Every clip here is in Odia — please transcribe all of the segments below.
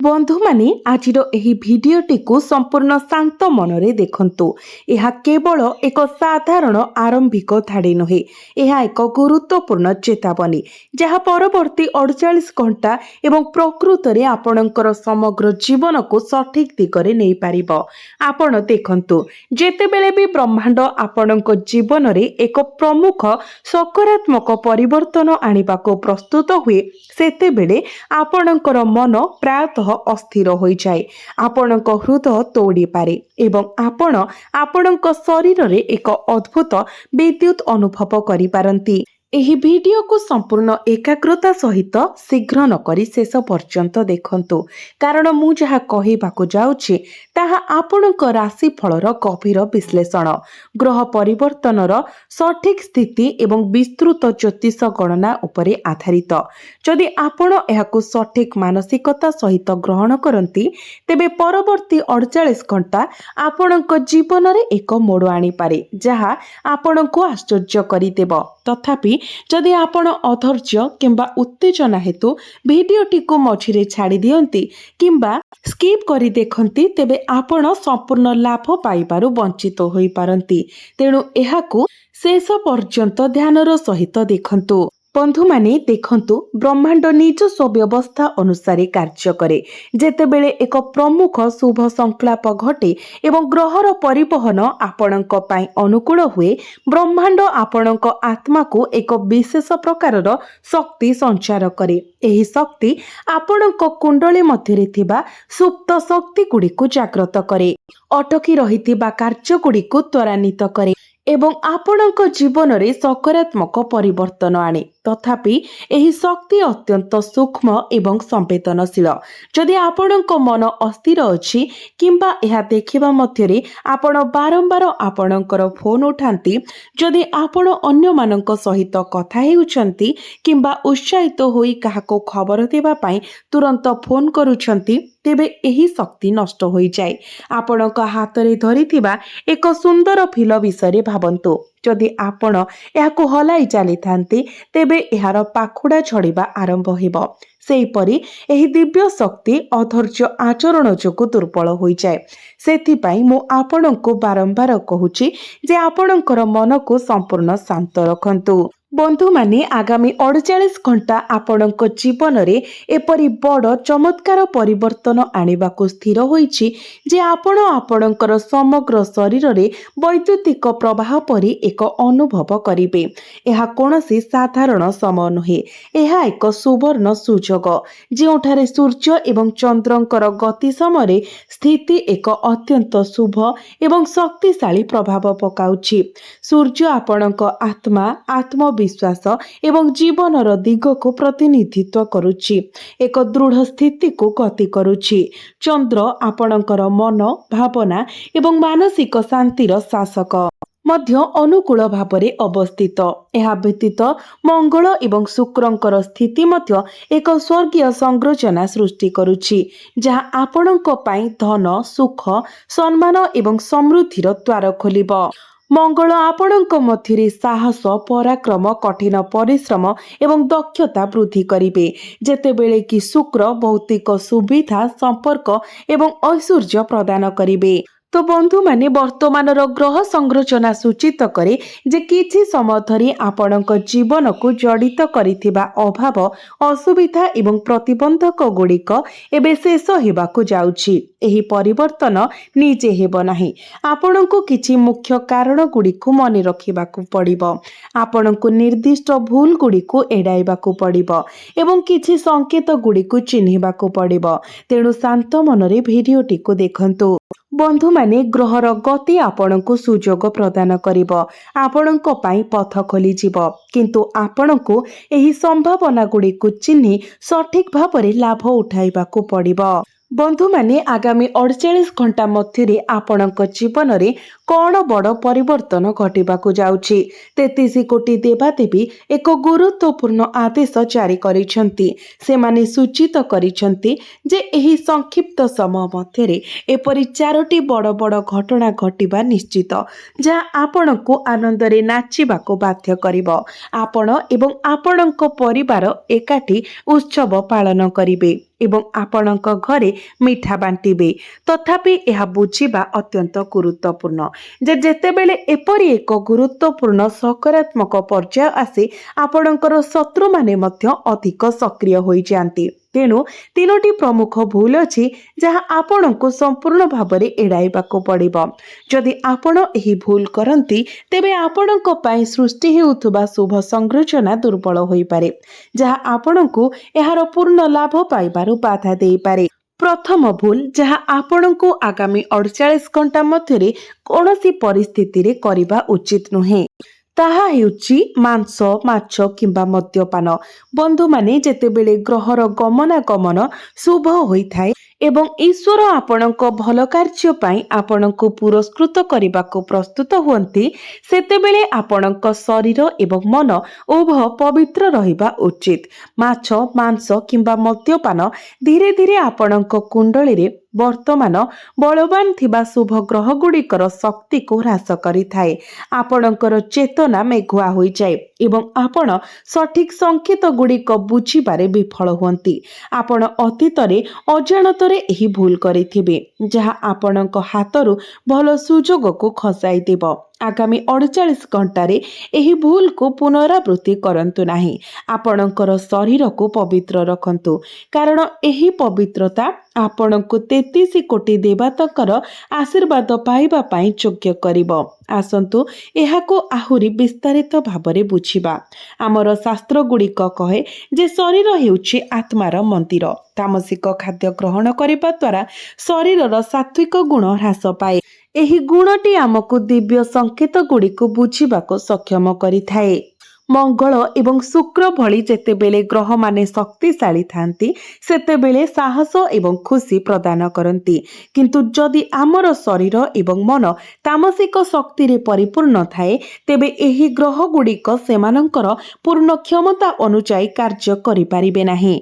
बंधु माने आजिर एही भिडियोटी को संपूर्ण शांत मनरे देखंतु। यह केवल एक साधारण आरंभिक धाड़ी नुहे, यह एक गुरुत्वपूर्ण चेतावनी जहाँ परवर्ती 48 घंटा एवं प्रकृत रे आपणकर समग्र जीवन को सठिक दिगरे नहीं पारिबो। आपण देखंतु, जेतेबेले भी ब्रह्मांड आपणक जीवन रे एक प्रमुख सकारात्मक परिवर्तन आनिबाको प्रस्तुत हुए, सेतेबेले आपणकर मन प्रायतः अस्थिर हो जाए, आपणक हृदय तोड़ी पारे एवं आपणक शरीर रे एक अद्भुत विद्युत अनुभव करि पारंती। एही वीडियो को संपूर्ण एकाग्रता सहित शीघ्र न करी शेष पर्यंत देखंतु, कारण मु जहा कहिबाकु जाउछि ताहा आपणक राशि फलर गभीर विश्लेषण, ग्रह परिवर्तनर सठिक स्थिति एवं विस्तृत ज्योतिष गणना उपरे आधारित। जदि आपण एहाकु सठिक मानसिकता सहित ग्रहण करंती, तेबे परवर्ती 48 घंटा आपणक जीवन रे एक मोड़ आनी पारे जहा आपणको आश्चर्य करिदेब। तथापि जदि आपण अधैर्य किंबा उत्तेजना हेतु भिडियोटी को मझिरे छाड़ी दियंती किंबा स्किप करी देखंती, तेबे आपण संपूर्ण लाभ पाइबारु वंचित होई पारंती। तेणु एहाकु शेष पर्यंत ध्यानर सहित देखंतु। बंधु माने देखंतु, ब्रह्मांड निजस्व व्यवस्था अनुसार कार्य करे। जेतेबेले एक प्रमुख शुभ संकल्प घटे एवं ग्रहर परिवहन आपणक पई अनुकूल हुए, ब्रह्मांड आपणक आत्मा को एक विशेष प्रकारर शक्ति संचार करे। एही शक्ति आपणक कुंडली मध्यरे थिबा सुप्त शक्ति गुड़िक जागृत करे, अटकी रहिथिबा कार्य गुड़िक त्वरान्वित करे एवं आपणक जीवन रे सकारात्मक परिवर्तन आने। तथापि एही शक्ति अत्यंत सूक्ष्म एवं संवेदनशील। जदि आपणक मन अस्थिर अछि किंबा एहा देखिबा मध्यरे आपण बारंबार आपणकर फोन उठांती, जदि आपण अन्य मानक सहित कथा हेउछंती किंबा उत्साहित होई काहाको खबर देबा पई तुरंत फोन करूछंती, तेबे एही शक्ति नष्ट होई जाए। आपणक हातरे धरिथिबा एक सुंदर फील विषय भाबंतु। जदि आपण एहाकु हलाई चली थांती, तेबे एहार पाखुड़ा झड़िबा आरंभ हेबो। सेहीपरि एही दिव्य शक्ति अधैर्य आचरण जोगु दुर्बल होई जाए। सेथिपाई मु आपणको बारंबार कहूची जे आपणकर मन को संपूर्ण शांत रखंतु। बंधु माने आगामी 48 घंटा आपणक जीवन रे एपरि बड़ चमत्कार परिवर्तन आनिबाकु स्थिर होईछि जे आपण आपणकर समग्र शरीर रे वैद्युतिक प्रवाह परि एक अनुभव करिवे। एहा कोनोसी साधारण समय नहे, एहा एक सुवर्ण सुजोग जेउठारे सूर्य एवं चंद्रंकर गति समय स्थिति एक अत्यंत शुभ एवं शक्तिशाली प्रभाव पकाउछि। सूर्य आपणक आत्मा विश्वास एवं जीवनर दिग को प्रतिनिधित्व करुछि, एक दृढ़ स्थिति को गति करुछि। चंद्र आपणकर मन, भावना एवं मानसिक शांतिर शासक मध्य अनुकूल भावरे अवस्थित। एहा व्यतीत मंगल एवं शुक्रंकर स्थिति मध्य एक स्वर्गीय संरचना सृष्टि करुछि, जहाँ आपणक पई धन, सुख, सम्मान एवं समृद्धिर द्वार खोलिब। मंगल आपणक मध्यरे साहस, पराक्रम, कठिन परिश्रम एवं दक्षता वृद्धि करिवे, जेतेबेले कि शुक्र भौतिक सुविधा, संपर्क एवं ऐश्वर्य प्रदान करिवे। तो बंधु माने वर्तमानर ग्रह संरचना सूचित करे जे किछि समय धरि आपणक जीवन को जड़ित करिथिबा अभाव, असुविधा एवं प्रतिबंधक गुड़िक एबे शेष हेबाकु जाउछि। एही परिवर्तन निजे हेबो नाही, आपणको किछि मुख्य कारण गुड़िक मने रखिबाकु पड़िबो, आपणको निर्दिष्ट भूल गुड़िक एडाइबाकु पड़िबो एवं किछि संकेत गुड़िक चिन्हिबाकु पड़िबो। तेणु शांत मनरे भिडियोटी को देखंतु। बंधु माने ग्रहर गति आपणको सुजोग प्रदान करिबो, आपणको पई पथ खोली जिवो, किंतु आपणको एही संभावना गुड़िक चिन्हि सठिक भावरे लाभ उठाइबाकु पड़िबो। बंधु माने आगामी 48 घंटा मध्यरे आपणक जीवन रे कौन बड़ परिवर्तन घटिबाकु जाउछि। 33 कोटी देवादेवी एक गुरुत्वपूर्ण आदेश जारी करिसंती। सेमाने सूचित करिसंती जे एही संक्षिप्त समय मध्यरे एपरि 4टी बड़ बड़ घटना घटिबा निश्चित, जहाँ आपणको आनंदरे नाचिबाकु बाध्य करिबो। आपण एवं आपणक परिवार एकाठी उत्सव पालन करिवे। ଏବଂ ଆପଣଙ୍କ ଘରେ ମିଠା ବାଣ୍ଟିବେ। ତଥାପି ଏହା ବୁଝିବା ଅତ୍ୟନ୍ତ ଗୁରୁତ୍ୱପୂର୍ଣ୍ଣ ଯେ ଯେତେବେଳେ ଏପରି ଏକ ଗୁରୁତ୍ୱପୂର୍ଣ୍ଣ ସକାରାତ୍ମକ ପର୍ଯ୍ୟାୟ ଆସେ ଆପଣଙ୍କର ଶତ୍ରୁମାନେ ମଧ୍ୟ ଅଧିକ ସକ୍ରିୟ ହୋଇଯାଆନ୍ତି। ତେଣୁ ତିନୋଟି ପ୍ରମୁଖ ଭୁଲ ଅଛି ଯାହା ଆପଣଙ୍କୁ ସମ୍ପୂର୍ଣ୍ଣ ଭାବରେ ଏଡ଼ାଇବାକୁ ପଡ଼ିବ। ଯଦି ଆପଣ ଏହି ଭୁଲ କରନ୍ତି ତେବେ ଆପଣଙ୍କ ପାଇଁ ସୃଷ୍ଟି ହେଉଥିବା ଶୁଭ ସଂରଚନା ଦୁର୍ବଳ ହୋଇପାରେ, ଯାହା ଆପଣଙ୍କୁ ଏହାର ପୂର୍ଣ୍ଣ ଲାଭ ପାଇବାରୁ ବାଧା ଦେଇପାରେ। ପ୍ରଥମ ଭୁଲ ଯାହା ଆପଣଙ୍କୁ ଆଗାମୀ 48 ଘଣ୍ଟା ମଧ୍ୟରେ କୌଣସି ପରିସ୍ଥିତିରେ କରିବା ଉଚିତ ନୁହେଁ ତାହା ହେଉଛି ମାଂସ, ମାଛ କିମ୍ବା ମଦ୍ୟପାନ। ବନ୍ଧୁମାନେ, ଯେତେବେଳେ ଗ୍ରହର ଗମନାଗମନ ଶୁଭ ହୋଇଥାଏ ଏବଂ ଈଶ୍ୱର ଆପଣଙ୍କ ଭଲ କାର୍ଯ୍ୟ ପାଇଁ ଆପଣଙ୍କୁ ପୁରସ୍କୃତ କରିବାକୁ ପ୍ରସ୍ତୁତ ହୁଅନ୍ତି, ସେତେବେଳେ ଆପଣଙ୍କ ଶରୀର ଏବଂ ମନ ଉଭୟ ପବିତ୍ର ରହିବା ଉଚିତ। ମାଛ, ମାଂସ କିମ୍ବା ମଦ୍ୟପାନ ଧୀରେ ଧୀରେ ଆପଣଙ୍କ କୁଣ୍ଡଳୀରେ ବର୍ତ୍ତମାନ ବଳବାନ ଥିବା ଶୁଭ ଗ୍ରହଗୁଡ଼ିକର ଶକ୍ତିକୁ ହ୍ରାସ କରିଥାଏ। ଆପଣଙ୍କର ଚେତନା ମେଘୁଆ ହୋଇଯାଏ ଏବଂ ଆପଣ ସଠିକ ସଂକେତ ଗୁଡ଼ିକ ବୁଝିବାରେ ବିଫଳ ହୁଅନ୍ତି। ଆପଣ ଅତୀତରେ ଅଜାଣତରେ ଏହି ଭୁଲ କରିଥିବେ, ଯାହା ଆପଣଙ୍କ ହାତରୁ ଭଲ ସୁଯୋଗକୁ ଖସାଇ ଦେବ। ଆଗାମୀ 48 ଘଣ୍ଟାରେ ଏହି ଭୁଲକୁ ପୁନରାବୃତ୍ତି କରନ୍ତୁ ନାହିଁ। ଆପଣଙ୍କର ଶରୀରକୁ ପବିତ୍ର ରଖନ୍ତୁ, କାରଣ ଏହି ପବିତ୍ରତା ଆପଣଙ୍କୁ 33 କୋଟି ଦେବତାଙ୍କର ଆଶୀର୍ବାଦ ପାଇବା ପାଇଁ ଯୋଗ୍ୟ କରିବ। ଆସନ୍ତୁ ଏହାକୁ ଆହୁରି ବିସ୍ତାରିତ ଭାବରେ ବୁଝିବା। ଆମର ଶାସ୍ତ୍ରଗୁଡ଼ିକ କହେ ଯେ ଶରୀର ହେଉଛି ଆତ୍ମାର ମନ୍ଦିର। ତାମସିକ ଖାଦ୍ୟ ଗ୍ରହଣ କରିବା ଦ୍ୱାରା ଶରୀରର ସାତ୍ୱିକ ଗୁଣ ହ୍ରାସ ପାଏ। ଏହି ଗୁଣଟି ଆମକୁ ଦିବ୍ୟ ସଂକେତ ଗୁଡ଼ିକୁ ବୁଝିବାକୁ ସକ୍ଷମ କରିଥାଏ। ମଙ୍ଗଳ ଏବଂ ଶୁକ୍ର ଭଳି ଯେତେବେଳେ ଗ୍ରହମାନେ ଶକ୍ତିଶାଳୀ ଥାନ୍ତି ସେତେବେଳେ ସାହସ ଏବଂ ଖୁସି ପ୍ରଦାନ କରନ୍ତି। କିନ୍ତୁ ଯଦି ଆମର ଶରୀର ଏବଂ ମନ ତାମସିକ ଶକ୍ତିରେ ପରିପୂର୍ଣ୍ଣ ଥାଏ ତେବେ ଏହି ଗ୍ରହଗୁଡ଼ିକ ସେମାନଙ୍କର ପୂର୍ଣ୍ଣ କ୍ଷମତା ଅନୁଯାୟୀ କାର୍ଯ୍ୟ କରିପାରିବେ ନାହିଁ।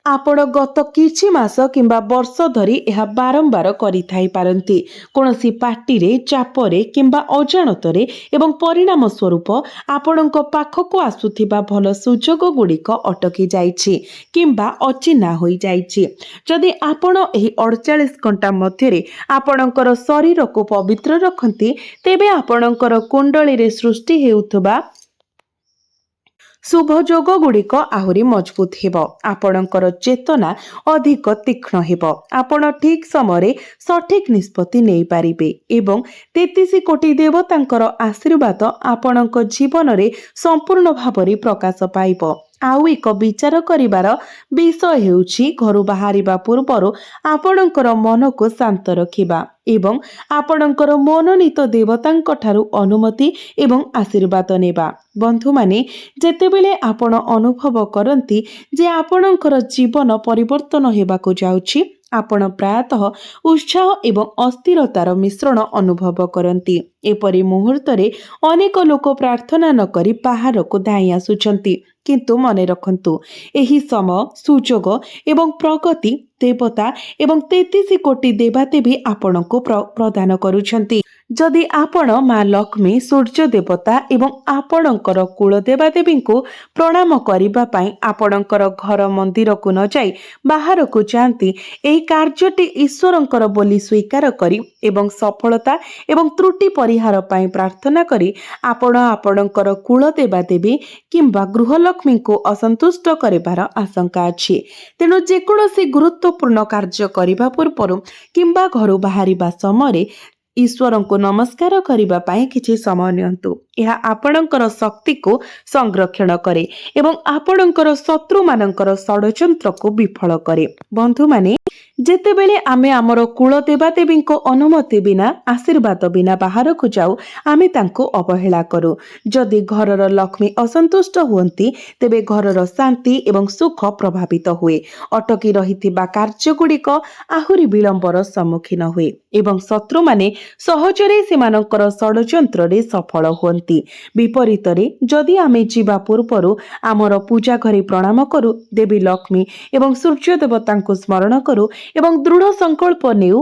ଆପଣ ଗତ କିଛି ମାସ କିମ୍ବା ବର୍ଷ ଧରି ଏହା ବାରମ୍ବାର କରିଥାଇପାରନ୍ତି। କୌଣସି ପାର୍ଟିରେ, ଚାପରେ କିମ୍ବା ଅଜାଣତରେ, ଏବଂ ପରିଣାମ ସ୍ୱରୂପ ଆପଣଙ୍କ ପାଖକୁ ଆସୁଥିବା ଭଲ ସୁଯୋଗ ଗୁଡ଼ିକ ଅଟକି ଯାଇଛି କିମ୍ବା ଅଚିହ୍ନା ହୋଇଯାଇଛି। ଯଦି ଆପଣ ଏହି 48 ଘଣ୍ଟା ମଧ୍ୟରେ ଆପଣଙ୍କର ଶରୀରକୁ ପବିତ୍ର ରଖନ୍ତି ତେବେ ଆପଣଙ୍କର କୁଣ୍ଡଳୀରେ ସୃଷ୍ଟି ହେଉଥିବା ଶୁଭ ଯୋଗ ଗୁଡ଼ିକ ଆହୁରି ମଜବୁତ ହେବ। ଆପଣଙ୍କର ଚେତନା ଅଧିକ ତୀକ୍ଷ୍ଣ ହେବ। ଆପଣ ଠିକ ସମୟରେ ସଠିକ ନିଷ୍ପତ୍ତି ନେଇପାରିବେ ଏବଂ 33 କୋଟି ଦେବତାଙ୍କର ଆଶୀର୍ବାଦ ଆପଣଙ୍କ ଜୀବନରେ ସମ୍ପୂର୍ଣ୍ଣ ଭାବରେ ପ୍ରକାଶ ପାଇବ। ଆଉ ଏକ ବିଚାର କରିବାର ବିଷୟ ହେଉଛି ଘରୁ ବାହାରିବା ପୂର୍ବରୁ ଆପଣଙ୍କର ମନକୁ ଶାନ୍ତ ରଖିବା ଏବଂ ଆପଣଙ୍କର ମନୋନୀତ ଦେବତାଙ୍କ ଠାରୁ ଅନୁମତି ଏବଂ ଆଶୀର୍ବାଦ ନେବା। ବନ୍ଧୁମାନେ, ଯେତେବେଳେ ଆପଣ ଅନୁଭବ କରନ୍ତି ଯେ ଆପଣଙ୍କର ଜୀବନ ପରିବର୍ତ୍ତନ ହେବାକୁ ଯାଉଛି, ଆପଣ ପ୍ରାୟତଃ ଉତ୍ସାହ ଏବଂ ଅସ୍ଥିରତାର ମିଶ୍ରଣ ଅନୁଭବ କରନ୍ତି। ଏପରି ମୁହୂର୍ତ୍ତରେ ଅନେକ ଲୋକ ପ୍ରାର୍ଥନା ନ କରି ବାହାରକୁ ଧାଇଁ ଆସୁଛନ୍ତି। କିନ୍ତୁ ମନେ ରଖନ୍ତୁ, ଏହି ସମୟ, ସୁଯୋଗ ଏବଂ ପ୍ରଗତି ଦେବତା ଏବଂ 33 କୋଟି ଦେବାଦେବୀ ଆପଣଙ୍କୁ ପ୍ରଦାନ କରୁଛନ୍ତି। ଯଦି ଆପଣ ମା ଲକ୍ଷ୍ମୀ, ସୂର୍ଯ୍ୟ ଦେବତା ଏବଂ ଆପଣଙ୍କର କୁଳ ଦେବାଦେବୀଙ୍କୁ ପ୍ରଣାମ କରିବା ପାଇଁ ଆପଣଙ୍କର ଘର ମନ୍ଦିରକୁ ନ ଯାଇ ବାହାରକୁ ଯାଆନ୍ତି, ଏହି କାର୍ଯ୍ୟଟି ଈଶ୍ୱରଙ୍କର ବୋଲି ସ୍ୱୀକାର କରି ଏବଂ ସଫଳତା ଏବଂ ତ୍ରୁଟି ପରିହାର ପାଇଁ ପ୍ରାର୍ଥନା କରି ଆପଣ ଆପଣଙ୍କର କୁଳ ଦେବାଦେବୀ କିମ୍ବା ଗୃହଲକ୍ଷ୍ମୀଙ୍କୁ ଅସନ୍ତୁଷ୍ଟ କରିବାର ଆଶଙ୍କା ଅଛି। ତେଣୁ ଯେକୌଣସି ଗୁରୁତ୍ୱପୂର୍ଣ୍ଣ କାର୍ଯ୍ୟ କରିବା ପୂର୍ବରୁ କିମ୍ବା ଘରୁ ବାହାରିବା ସମୟରେ ଈଶ୍ୱରଙ୍କୁ ନମସ୍କାର କରିବା ପାଇଁ କିଛି ସମୟ ନିଅନ୍ତୁ। ଏହା ଆପଣଙ୍କର ଶକ୍ତିକୁ ସଂରକ୍ଷଣ କରେ ଏବଂ ଆପଣଙ୍କର ଶତ୍ରୁମାନଙ୍କର ଷଡ଼ଯନ୍ତ୍ରକୁ ବିଫଳ କରେ। ବନ୍ଧୁମାନେ, ଯେତେବେଳେ ଆମେ ଆମର କୁଳ ଦେବାଦେବୀଙ୍କ ଅନୁମତି ବିନା, ଆଶୀର୍ବାଦ ବିନା ବାହାରକୁ ଯାଉ, ଆମେ ତାଙ୍କୁ ଅବହେଳା କରୁ। ଯଦି ଘରର ଲକ୍ଷ୍ମୀ ଅସନ୍ତୁଷ୍ଟ ହୁଅନ୍ତି ତେବେ ଘରର ଶାନ୍ତି ଏବଂ ସୁଖ ପ୍ରଭାବିତ ହୁଏ। ଅଟକି ରହିଥିବା କାର୍ଯ୍ୟଗୁଡ଼ିକ ଆହୁରି ବିଳମ୍ବର ସମ୍ମୁଖୀନ ହୁଏ ଏବଂ ଶତ୍ରୁମାନେ ସହଜରେ ସେମାନଙ୍କର ଷଡ଼ଯନ୍ତ୍ରରେ ସଫଳ ହୁଅନ୍ତି। ବିପରୀତରେ, ଯଦି ଆମେ ଯିବା ପୂର୍ବରୁ ଆମର ପୂଜା ଘରେ ପ୍ରଣାମ କରୁ, ଦେବୀ ଲକ୍ଷ୍ମୀ ଏବଂ ସୂର୍ଯ୍ୟ ଦେବତାଙ୍କୁ ସ୍ମରଣ କରୁ ଏବଂ ଦୃଢ଼ ସଂକଳ୍ପ ନେଉ,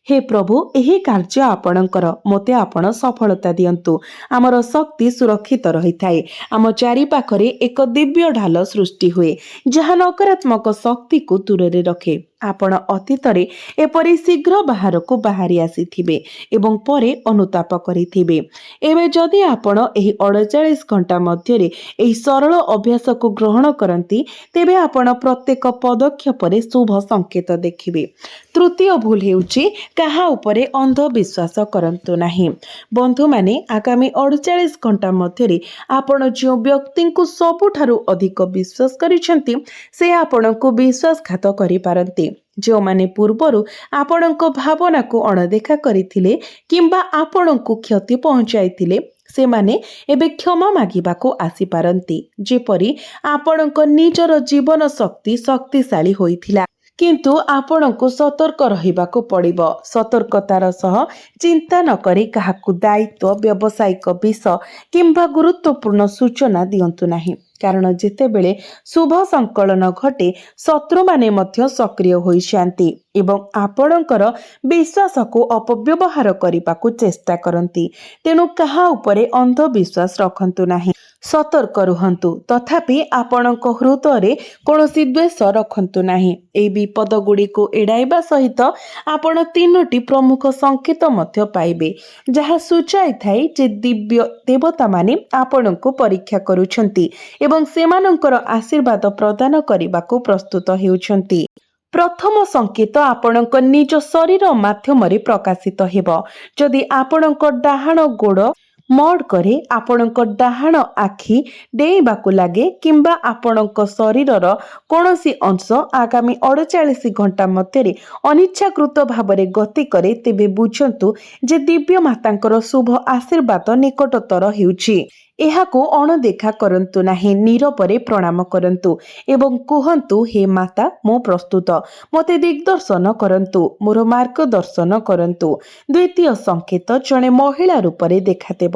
हे प्रभु ଏହି କାର୍ଯ୍ୟ ଆପଣଙ୍କର ମୋତେ ଆପଣ ସଫଳତା ଦିଅନ୍ତୁ। ଆମର ଶକ୍ତି ସୁରକ୍ଷିତ ରହିଥାଏ। ଆମ ଚାରିପାଖରେ ଏକ ଦିବ୍ୟ ଢାଲ ସୃଷ୍ଟି ହୁଏ ଯାହା ନକାରାତ୍ମକ ଶକ୍ତିକୁ ଦୂରରେ ରଖେ। ଆପଣ ଅତୀତରେ ଏପରି ଶୀଘ୍ର ବାହାରକୁ ବାହାରି ଆସିଥିବେ ଏବଂ ପରେ ଅନୁତାପ କରିଥିବେ। ଏବେ ଯଦି ଆପଣ ଏହି 48 ଘଣ୍ଟା ମଧ୍ୟରେ ଏହି ସରଳ ଅଭ୍ୟାସକୁ ଗ୍ରହଣ କରନ୍ତି ତେବେ ଆପଣ ପ୍ରତ୍ୟେକ ପଦକ୍ଷେପରେ ଶୁଭ ସଂକେତ ଦେଖିବେ। ତୃତୀୟ ଭୁଲ ହେଉଛି କାହା ଉପରେ ଅନ୍ଧବିଶ୍ୱାସ କରନ୍ତୁ ନାହିଁ। ବନ୍ଧୁମାନେ, ଆଗାମୀ 48 ଘଣ୍ଟା ମଧ୍ୟରେ ଆପଣ ଯେଉଁ ବ୍ୟକ୍ତିଙ୍କୁ ସବୁଠାରୁ ଅଧିକ ବିଶ୍ୱାସ କରିଛନ୍ତି ସେ ଆପଣଙ୍କୁ ବିଶ୍ୱାସଘାତ କରିପାରନ୍ତି। ଯେଉଁମାନେ ପୂର୍ବରୁ ଆପଣଙ୍କ ଭାବନାକୁ ଅଣଦେଖା କରିଥିଲେ କିମ୍ବା ଆପଣଙ୍କୁ କ୍ଷତି ପହଞ୍ଚାଇଥିଲେ ସେମାନେ ଏବେ କ୍ଷମା ମାଗିବାକୁ ଆସିପାରନ୍ତି। ଯେପରି ଆପଣଙ୍କ ନିଜର ଜୀବନ ଶକ୍ତିଶାଳୀ ହୋଇଥିଲା। କିନ୍ତୁ ଆପଣଙ୍କୁ ସତର୍କ ରହିବାକୁ ପଡ଼ିବ। ସତର୍କତାର ସହ ଚିନ୍ତା ନ କରି କାହାକୁ ଦାୟିତ୍ୱ, ବ୍ୟବସାୟିକ ବିଷ କିମ୍ବା ଗୁରୁତ୍ୱପୂର୍ଣ୍ଣ ସୂଚନା ଦିଅନ୍ତୁ ନାହିଁ। କାରଣ ଯେତେବେଳେ ଶୁଭ ସଂକଳନ ଘଟେ ଶତ୍ରୁମାନେ ମଧ୍ୟ ସକ୍ରିୟ ହୋଇଯାଆନ୍ତି ଏବଂ ଆପଣଙ୍କର ବିଶ୍ୱାସକୁ ଅପବ୍ୟବହାର କରିବାକୁ ଚେଷ୍ଟା କରନ୍ତି। ତେଣୁ କାହା ଉପରେ ଅନ୍ଧବିଶ୍ୱାସ ରଖନ୍ତୁ ନାହିଁ। ସତର୍କ ରୁହନ୍ତୁ, ତଥାପି ଆପଣଙ୍କ ହୃଦୟରେ କୌଣସି ଦ୍ୱେଷ ରଖନ୍ତୁ ନାହିଁ। ଏହି ବିପଦଗୁଡ଼ିକୁ ଏଡ଼ାଇବା ସହିତ ଆପଣ 3ଟି ପ୍ରମୁଖ ସଂକେତ ମଧ୍ୟ ପାଇବେ ଯାହା ସୂଚାଇଥାଏ ଯେ ଦିବ୍ୟ ଦେବତାମାନେ ଆପଣଙ୍କୁ ପରୀକ୍ଷା କରୁଛନ୍ତି ଏବଂ ସେମାନଙ୍କର ଆଶୀର୍ବାଦ ପ୍ରଦାନ କରିବାକୁ ପ୍ରସ୍ତୁତ ହେଉଛନ୍ତି। ପ୍ରଥମ ସଂକେତ ଆପଣଙ୍କ ନିଜ ଶରୀର ମାଧ୍ୟମରେ ପ୍ରକାଶିତ ହେବ। ଯଦି ଆପଣଙ୍କ ଡାହାଣ ଗୋଡ଼ ମଡ୍ କରେ, ଆପଣଙ୍କ ଡାହାଣ ଆଖି ଡେଇଁବାକୁ ଲାଗେ କିମ୍ବା ଆପଣଙ୍କ ଶରୀରର କୌଣସି ଅଂଶ ଆଗାମୀ 48 ଘଣ୍ଟା ମଧ୍ୟରେ ଅନିଚ୍ଛାକୃତ ଭାବରେ ଗତି କରେ ତେବେ ବୁଝନ୍ତୁ ଯେ ଦିବ୍ୟ ମାତାଙ୍କର ଶୁଭ ଆଶୀର୍ବାଦ ନିକଟତର ହେଉଛି। ଏହାକୁ ଅଣଦେଖା କରନ୍ତୁ ନାହିଁ। ନୀରବରେ ପ୍ରଣାମ କରନ୍ତୁ ଏବଂ କୁହନ୍ତୁ, ହେ ମାତା, ମୁଁ ପ୍ରସ୍ତୁତ। ମୋତେ ଦିଗ୍ଦର୍ଶନ କରନ୍ତୁ, ମୋର ମାର୍ଗଦର୍ଶନ କରନ୍ତୁ। ଦ୍ୱିତୀୟ ସଂକେତ ଜଣେ ମହିଳା ରୂପରେ ଦେଖାଦେବ।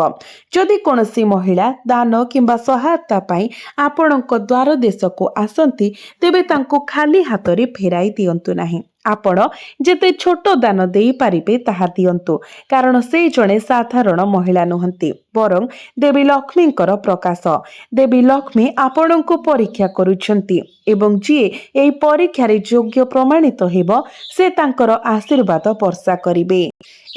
ଯଦି କୌଣସି ମହିଳା ଦାନ କିମ୍ବା ସହାୟତା ପାଇଁ ଆପଣଙ୍କ ଦ୍ୱାର ଦେଶକୁ ଆସନ୍ତି ତେବେ ତାଙ୍କୁ ଖାଲି ହାତରେ ଫେରାଇ ଦିଅନ୍ତୁ ନାହିଁ। ଆପଣ ଯେତେ ଛୋଟ ଦାନ ଦେଇପାରିବେ ତାହା ଦିଅନ୍ତୁ, କାରଣ ସେ ଜଣେ ସାଧାରଣ ମହିଳା ନୁହନ୍ତି ବରଂ ଦେବୀ ଲକ୍ଷ୍ମୀଙ୍କର ପ୍ରକାଶ। ଦେବୀ ଲକ୍ଷ୍ମୀ ଆପଣଙ୍କୁ ପରୀକ୍ଷା କରୁଛନ୍ତି ଏବଂ ଯିଏ ଏହି ପରୀକ୍ଷାରେ ଯୋଗ୍ୟ ପ୍ରମାଣିତ ହେବ ସେ ତାଙ୍କର ଆଶୀର୍ବାଦ ବର୍ଷା କରିବେ।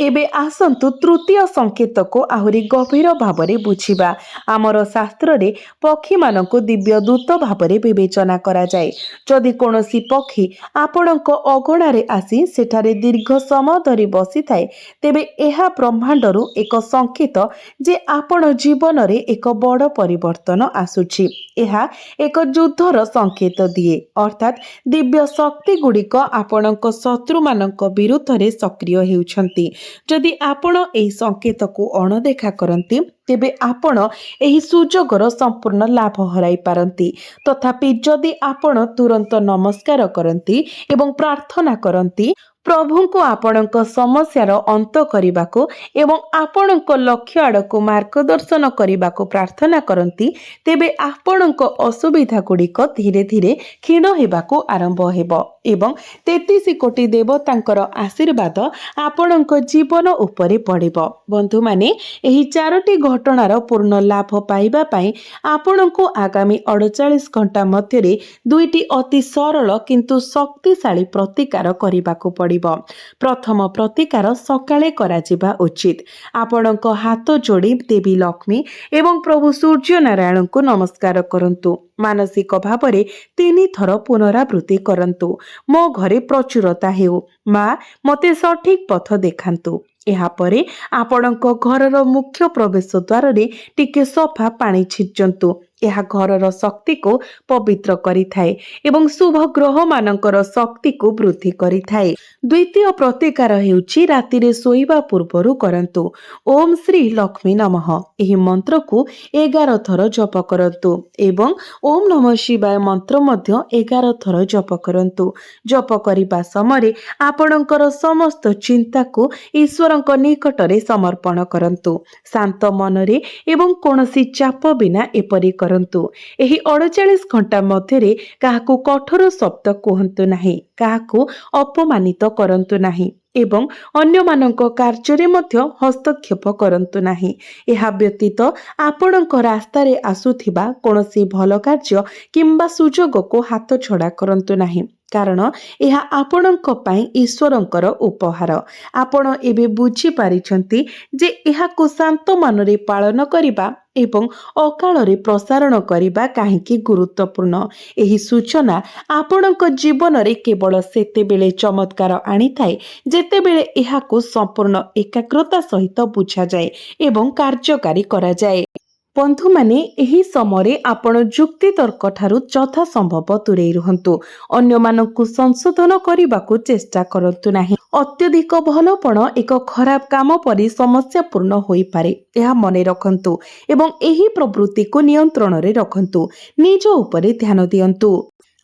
ଏବେ ଆସନ୍ତୁ ତୃତୀୟ ସଂକେତକୁ ଆହୁରି ଗଭୀର ଭାବରେ ବୁଝିବା। ଆମର ଶାସ୍ତ୍ରରେ ପକ୍ଷୀମାନଙ୍କୁ ଦିବ୍ୟ ଦୂତ ଭାବରେ ବିବେଚନା କରାଯାଏ। ଯଦି କୌଣସି ପକ୍ଷୀ ଆପଣଙ୍କ ଅଗଣାରେ ଆସି ସେଠାରେ ଦୀର୍ଘ ସମୟ ଧରି ବସିଥାଏ ତେବେ ଏହା ବ୍ରହ୍ମାଣ୍ଡରୁ ଏକ ସଂକେତ ଯେ ଆପଣ ଜୀବନରେ ଏକ ବଡ଼ ପରିବର୍ତ୍ତନ ଆସୁଛି। ଏହା ଏକ ଯୁଦ୍ଧର ସଂକେତ ଦିଏ, ଅର୍ଥାତ୍ ଦିବ୍ୟ ଶକ୍ତିଗୁଡ଼ିକ ଆପଣଙ୍କ ଶତ୍ରୁମାନଙ୍କ ବିରୁଦ୍ଧରେ ସକ୍ରିୟ ହେଉଛନ୍ତି। ଯଦି ଆପଣ ଏହି ସଂକେତକୁ ଅଣଦେଖା କରନ୍ତି ତେବେ ଆପଣ ଏହି ସୁଯୋଗର ସମ୍ପୂର୍ଣ୍ଣ ଲାଭ ହରାଇ ପାରନ୍ତି। ତଥାପି ଯଦି ଆପଣ ତୁରନ୍ତ ନମସ୍କାର କରନ୍ତି ଏବଂ ପ୍ରାର୍ଥନା କରନ୍ତି ପ୍ରଭୁଙ୍କୁ ଆପଣଙ୍କ ସମସ୍ୟାର ଅନ୍ତ କରିବାକୁ ଏବଂ ଆପଣଙ୍କ ଲକ୍ଷ୍ୟ ଆଡ଼କୁ ମାର୍ଗଦର୍ଶନ କରିବାକୁ ପ୍ରାର୍ଥନା କରନ୍ତି ତେବେ ଆପଣଙ୍କ ଅସୁବିଧାଗୁଡ଼ିକ ଧୀରେ ଧୀରେ କ୍ଷୀଣ ହେବାକୁ ଆରମ୍ଭ ହେବ ଏବଂ 33 କୋଟି ଦେବତାଙ୍କର ଆଶୀର୍ବାଦ ଆପଣଙ୍କ ଜୀବନ ଉପରେ ପଡ଼ିବ। ବନ୍ଧୁମାନେ, ଏହି 4ଟି ଘଟଣାର ପୂର୍ଣ୍ଣ ଲାଭ ପାଇବା ପାଇଁ ଆପଣଙ୍କୁ ଆଗାମୀ 48 ଘଣ୍ଟା ମଧ୍ୟରେ 2ଟି ଅତି ସରଳ କିନ୍ତୁ ଶକ୍ତିଶାଳୀ ପ୍ରତିକାର କରିବାକୁ ପଡ଼ିବ। ପ୍ରଥମ ପ୍ରତିକାର ସକାଳେ କରାଯିବା ଉଚିତ। ଆପଣଙ୍କ ହାତ ଯୋଡ଼ି ଦେବୀ ଲକ୍ଷ୍ମୀ ଏବଂ ପ୍ରଭୁ ସୂର୍ଯ୍ୟନାରାୟଣଙ୍କୁ ନମସ୍କାର କରନ୍ତୁ। ମାନସିକ ଭାବରେ 3 ଥର ପୁନରାବୃତ୍ତି କରନ୍ତୁ, ମୋ ଘରେ ପ୍ରଚୁରତା ହେଉ, ମା ମୋତେ ସଠିକ ପଥ ଦେଖାନ୍ତୁ। ଏହାପରେ ଆପଣଙ୍କ ଘରର ମୁଖ୍ୟ ପ୍ରବେଶ ଦ୍ୱାରରେ ଟିକେ ସଫା ପାଣି ଛିଞ୍ଚନ୍ତୁ। ଏହା ଘରର ଶକ୍ତିକୁ ପବିତ୍ର କରିଥାଏ ଏବଂ ଶୁଭ ଗ୍ରହମାନଙ୍କର ଶକ୍ତିକୁ ବୃଦ୍ଧି କରିଥାଏ। ଦ୍ୱିତୀୟ ପ୍ରତିକାର ହେଉଛି ରାତିରେ ଶୋଇବା ପୂର୍ବରୁ କରନ୍ତୁ। ଓମ୍ ଶ୍ରୀ ଲକ୍ଷ୍ମୀ ନମଃ ଏହି ମନ୍ତ୍ରକୁ 11 ଥର ଜପ କରନ୍ତୁ ଏବଂ ଓମ୍ ନମଃ ଶିବାୟ ମନ୍ତ୍ର ମଧ୍ୟ 11 ଥର ଜପ କରନ୍ତୁ। ଜପ କରିବା ସମୟରେ ଆପଣଙ୍କର ସମସ୍ତ ଚିନ୍ତାକୁ ଈଶ୍ୱରଙ୍କ ନିକଟରେ ସମର୍ପଣ କରନ୍ତୁ। ଶାନ୍ତ ମନରେ ଏବଂ କୌଣସି ଚାପ ବିନା ଏପରି କରନ୍ତୁ। କରନ୍ତୁ। ଏହି 48 ଘଣ୍ଟା ମଧ୍ୟରେ କାହାକୁ କଠୋର ଶବ୍ଦ କୁହନ୍ତୁ ନାହିଁ, କାହାକୁ ଅପମାନିତ କରନ୍ତୁ ନାହିଁ ଏବଂ ଅନ୍ୟମାନଙ୍କ କାର୍ଯ୍ୟରେ ମଧ୍ୟ ହସ୍ତକ୍ଷେପ କରନ୍ତୁ ନାହିଁ। ଏହା ବ୍ୟତୀତ ଆପଣଙ୍କ ରାସ୍ତାରେ ଆସୁଥିବା କୌଣସି ଭଲ କାର୍ଯ୍ୟ କିମ୍ବା ସୁଯୋଗକୁ ହାତଛଡ଼ା କରନ୍ତୁ ନାହିଁ, କାରଣ ଏହା ଆପଣଙ୍କ ପାଇଁ ଈଶ୍ୱରଙ୍କର ଉପହାର। ଆପଣ ଏବେ ବୁଝିପାରିଛନ୍ତି ଯେ ଏହାକୁ ଶାନ୍ତ ମନରେ ପାଳନ କରିବା ଏବଂ ଅକାଳରେ ପ୍ରସାରଣ କରିବା କାହିଁକି ଗୁରୁତ୍ୱପୂର୍ଣ୍ଣ। ଏହି ସୂଚନା ଆପଣଙ୍କ ଜୀବନରେ କେବଳ ସେତେବେଳେ ଚମତ୍କାର ଆଣିଥାଏ ଯେତେବେଳେ ଏହାକୁ ସମ୍ପୂର୍ଣ୍ଣ ଏକାଗ୍ରତା ସହିତ ବୁଝାଯାଏ ଏବଂ କାର୍ଯ୍ୟକାରୀ କରାଯାଏ। ବନ୍ଧୁମାନେ, ଏହି ସମୟରେ ଆପଣ ଯୁକ୍ତିତର୍କ ଠାରୁ ଯଥାସମ୍ଭବ ଦୂରେଇ ରୁହନ୍ତୁ। ଅନ୍ୟମାନଙ୍କୁ ସଂଶୋଧନ କରିବାକୁ ଚେଷ୍ଟା କରନ୍ତୁ ନାହିଁ। ଅତ୍ୟଧିକ ଭଲପଣ ଏକ ଖରାପ କାମ ପରି ସମସ୍ୟାପୂର୍ଣ୍ଣ ହୋଇପାରେ, ଏହା ମନେ ରଖନ୍ତୁ ଏବଂ ଏହି ପ୍ରବୃତ୍ତିକୁ ନିୟନ୍ତ୍ରଣରେ ରଖନ୍ତୁ। ନିଜ ଉପରେ ଧ୍ୟାନ ଦିଅନ୍ତୁ।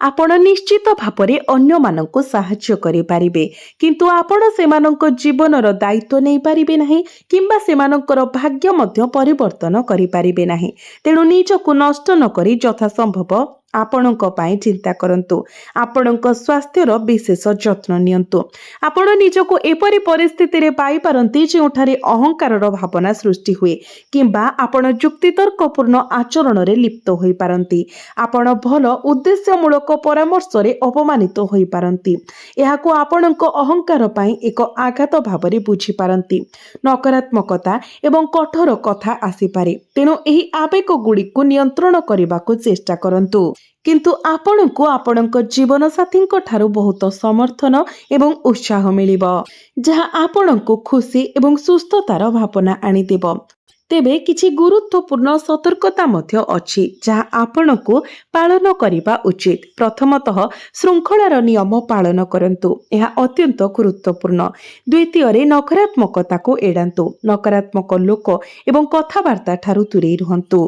ଆପଣ ନିଶ୍ଚିତ ଭାବରେ ଅନ୍ୟମାନଙ୍କୁ ସାହାଯ୍ୟ କରିପାରିବେ, କିନ୍ତୁ ଆପଣ ସେମାନଙ୍କ ଜୀବନର ଦାୟିତ୍ୱ ନେଇପାରିବେ ନାହିଁ କିମ୍ବା ସେମାନଙ୍କର ଭାଗ୍ୟ ମଧ୍ୟ ପରିବର୍ତ୍ତନ କରିପାରିବେ ନାହିଁ। ତେଣୁ ନିଜକୁ ନଷ୍ଟ ନକରି ଯଥାସମ୍ଭବ ଆପଣଙ୍କ ପାଇଁ ଚିନ୍ତା କରନ୍ତୁ। ଆପଣଙ୍କ ସ୍ୱାସ୍ଥ୍ୟର ବିଶେଷ ଯତ୍ନ ନିଅନ୍ତୁ। ଆପଣ ନିଜକୁ ଏପରି ପରିସ୍ଥିତିରେ ପାଇପାରନ୍ତି ଯେଉଁଠାରେ ଅହଙ୍କାରର ଭାବନା ସୃଷ୍ଟି ହୁଏ କିମ୍ବା ଆପଣ ଯୁକ୍ତିତର୍କପୂର୍ଣ୍ଣ ଆଚରଣରେ ଲିପ୍ତ ହୋଇପାରନ୍ତି। ଆପଣ ଭଲ ଉଦ୍ଦେଶ୍ୟମୂଳକ ପରାମର୍ଶରେ ଅପମାନିତ ହୋଇପାରନ୍ତି। ଏହାକୁ ଆପଣଙ୍କ ଅହଙ୍କାର ପାଇଁ ଏକ ଆଘାତ ଭାବରେ ବୁଝିପାରନ୍ତି। ନକାରାତ୍ମକତା ଏବଂ କଠୋର କଥା ଆସିପାରେ, ତେଣୁ ଏହି ଆବେଗଗୁଡ଼ିକୁ ନିୟନ୍ତ୍ରଣ କରିବାକୁ ଚେଷ୍ଟା କରନ୍ତୁ। କିନ୍ତୁ ଆପଣଙ୍କୁ ଆପଣଙ୍କ ଜୀବନସାଥୀଙ୍କ ଠାରୁ ବହୁତ ସମର୍ଥନ ଏବଂ ଉତ୍ସାହ ମିଳିବ, ଯାହା ଆପଣଙ୍କୁ ଖୁସି ଏବଂ ସୁସ୍ଥତାର ଭାବନା ଆଣିଦେବ। ତେବେ କିଛି ଗୁରୁତ୍ୱପୂର୍ଣ୍ଣ ସତର୍କତା ମଧ୍ୟ ଅଛି ଯାହା ଆପଣଙ୍କୁ ପାଳନ କରିବା ଉଚିତ। ପ୍ରଥମତଃ, ଶୃଙ୍ଖଳାର ନିୟମ ପାଳନ କରନ୍ତୁ। ଏହା ଅତ୍ୟନ୍ତ ଗୁରୁତ୍ୱପୂର୍ଣ୍ଣ। ଦ୍ୱିତୀୟରେ, ନକାରାତ୍ମକତାକୁ ଏଡ଼ାନ୍ତୁ। ନକାରାତ୍ମକ ଲୋକ ଏବଂ କଥାବାର୍ତ୍ତା ଠାରୁ ଦୂରେଇ ରୁହନ୍ତୁ।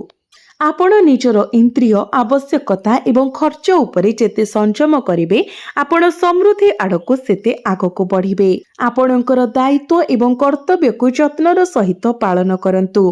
ଆପଣ ନିଜର ଇନ୍ଦ୍ରିୟ ଆବଶ୍ୟକତା ଏବଂ ଖର୍ଚ୍ଚ ଉପରେ ଯେତେ ସଂଯମ କରିବେ, ଆପଣ ସମୃଦ୍ଧି ଆଡ଼କୁ ସେତେ ଆଗକୁ ବଢ଼ିବେ। ଆପଣଙ୍କର ଦାୟିତ୍ୱ ଏବଂ କର୍ତ୍ତବ୍ୟକୁ ଯତ୍ନର ସହିତ ପାଳନ କରନ୍ତୁ।